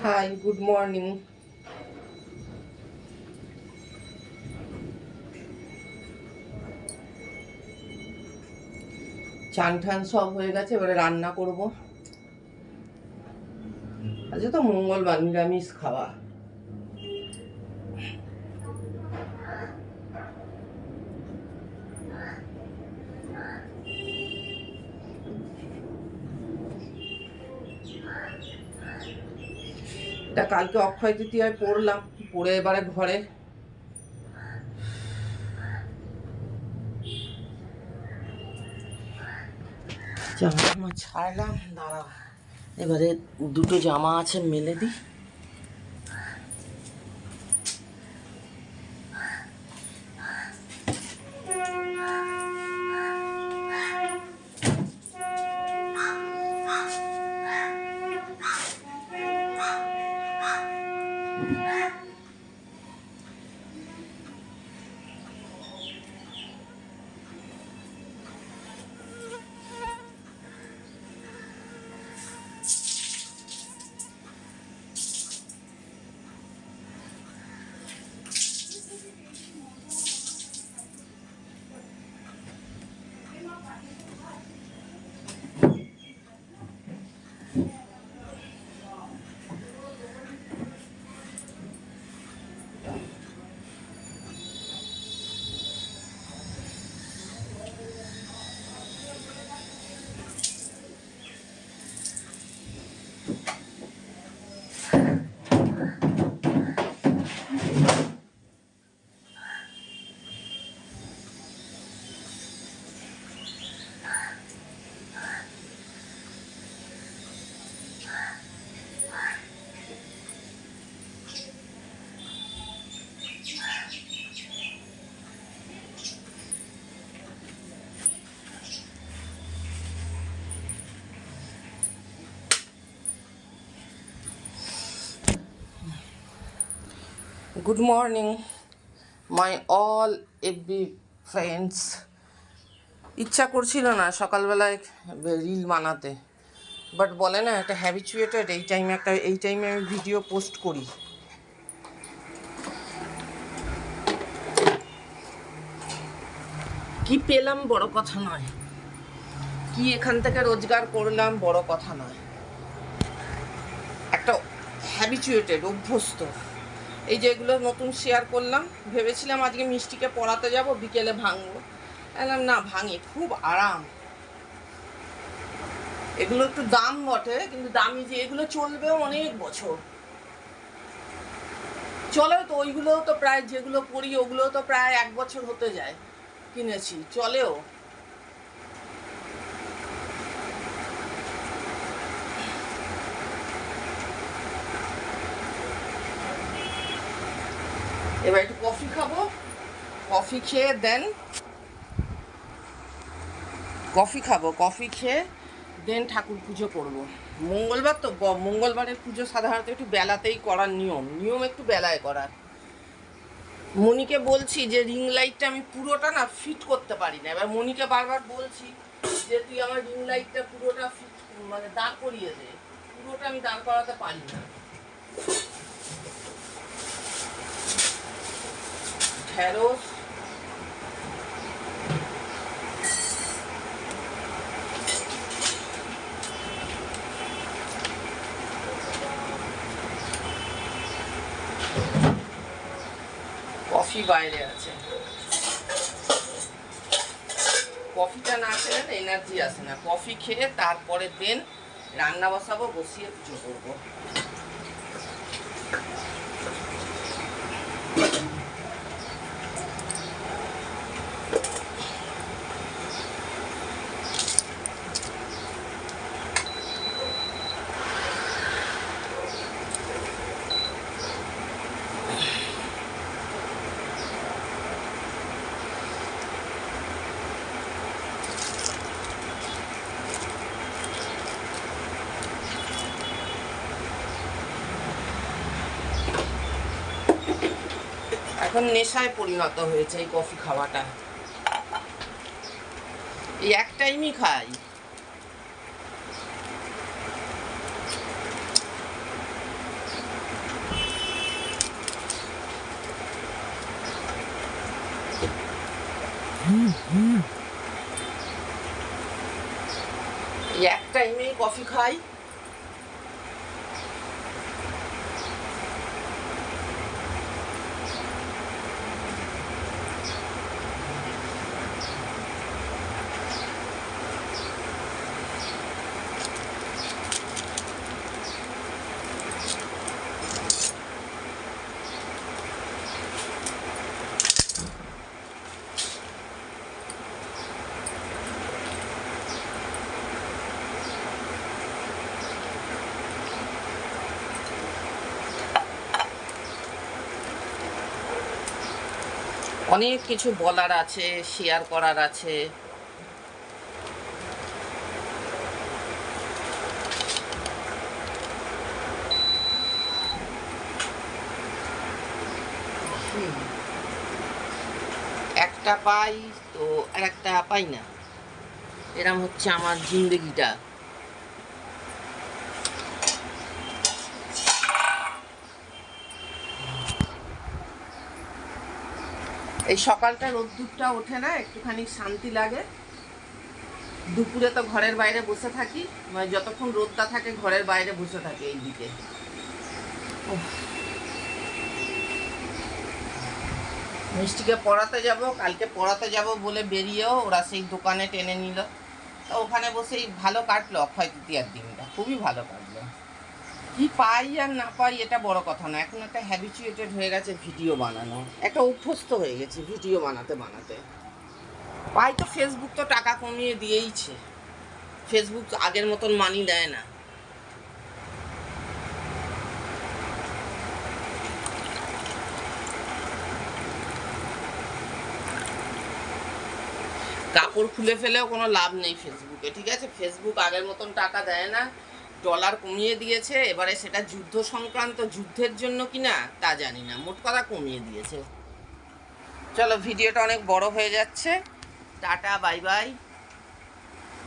High, good morning. চান ঠান সব হয়ে গেছে, এবারে রান্না করব। আজকে তো মঙ্গলবার, নিরামিষ খাওয়া। এটা কালকে অক্ষয় তৃতীয়ায় পড়লাম, পড়ে এবারে ঘরে জামা ছাড়লাম। দাঁড়াও, এবারে দুটো জামা আছে মেলে দিই। Good morning my all every friends. ইচ্ছা করছিল না সকালবেলায় রিল বানাতে, বাট বলে না একটা হ্যাবিচুয়েটেড, এই টাইমে আমি ভিডিও পোস্ট করি। কি পেলাম বড় কথা নয়, কি এখান থেকে রোজগার করলাম বড় কথা নয়, একটা হ্যাবিচুয়েটেড, অভ্যস্ত। এই যে এগুলো নতুন শেয়ার করলাম, ভেবেছিলাম আজকে মিষ্টিকে পড়াতে যাব, বিকেলে ভাঙবো। এলাম না, ভাঙি, খুব আরাম। এগুলো একটু দাম বটে, কিন্তু দামি যে এগুলো চলবেও অনেক বছর। চলেও তো, ওইগুলোও তো প্রায়, যেগুলো পড়ি ওগুলোও তো প্রায় 1 বছর হতে যায় কিনেছি, চলেও। এবার একটু কফি খাবো, কফি খেয়ে দেন কফি খেয়ে দেন ঠাকুর পুজো করবো। মঙ্গলবার তো, মঙ্গলবারের পুজো সাধারণত একটু বেলাতেই করার নিয়ম একটু বেলায় করার। মনিকে বলছি যে রিং লাইটটা আমি পুরোটা না ফিট করতে পারি না। এবার মনিকে বারবার বলছি যে তুই আমার রিং লাইটটা পুরোটা ফিট, মানে দাঁড় করিয়ে দে। পুরোটা আমি দাঁড় করাতে পারি না। ঢেঁড়স, কফি বাইরে আছে, কফিটা না খেলে না এনার্জি আসে না। কফি খেয়ে তারপরে দেন রান্না বসাবো, বসিয়ে পুজো করবো। এখন নেশায় পরিণত হয়েছে এই কফি খাওয়াটা। এই এক টাইমই খাই। টাইমেই কফি খাই। অনেক কিছু বলার আছে, শেয়ার করার আছে। একটা পাই তো আর একটা পাই না, এরম হচ্ছে আমার জিন্দেগিটা। এই সকালটা রোদ্দুরটা ওঠে না, একটুখানি শান্তি লাগে। দুপুরে তো ঘরের বাইরে বসে থাকি, মানে যতক্ষণ রোদটা থাকে ঘরের বাইরে বসে থাকি এই দিকে। মিষ্টিকে পড়াতে যাব, কালকে পড়াতে যাব বলে বেরিয়েও ওরা সেই দোকানে টেনে নিল, তো ওখানে বসেই ভালো কাটলো অক্ষয় তৃতীয়ার দিনটা, খুবই ভালো কাটলো। কি পাই আর না পাই এটা বড় কথা না, এখন একটা হ্যাবিচুয়েটেড হয়ে গেছে ভিডিও বানানো, একটা অভ্যস্ত হয়ে গেছে ভিডিও বানাতে বানাতে। পাই তো ফেসবুক তো টাকা কমিয়ে দিয়েইছে, ফেসবুক আগের মতন মানি দেয় না। কাপড় খুলে ফেলেও কোনো লাভ নেই ফেসবুকে, ঠিক আছে? ফেসবুক আগের মতন টাকা দেয় না, ডলার কমিয়ে দিয়েছে। এবারে সেটা যুদ্ধ সংক্রান্ত, যুদ্ধের জন্য কিনা তা জানি না, মোট কথা কমিয়ে দিয়েছে। চলো ভিডিওটা অনেক বড় হয়ে যাচ্ছে, টাটা বাই বাই।